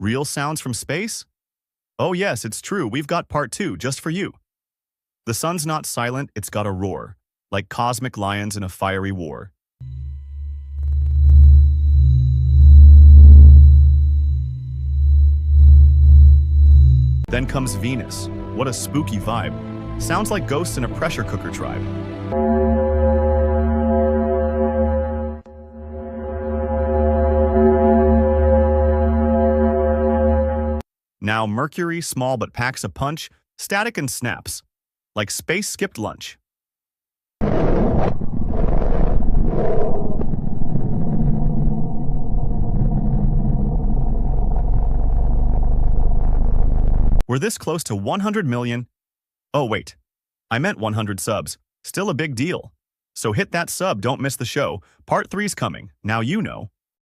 Real sounds from space? Oh yes, it's true, we've got part 2 just for you. The sun's not silent, it's got a roar, like cosmic lions in a fiery war. Then comes Venus. What a spooky vibe. Sounds like ghosts in a pressure cooker tribe. Now Mercury, small but packs a punch, static and snaps, like space skipped lunch. We're this close to 100 million. Oh wait, I meant 100 subs. Still a big deal. So hit that sub, don't miss the show. Part 3's coming, now you know.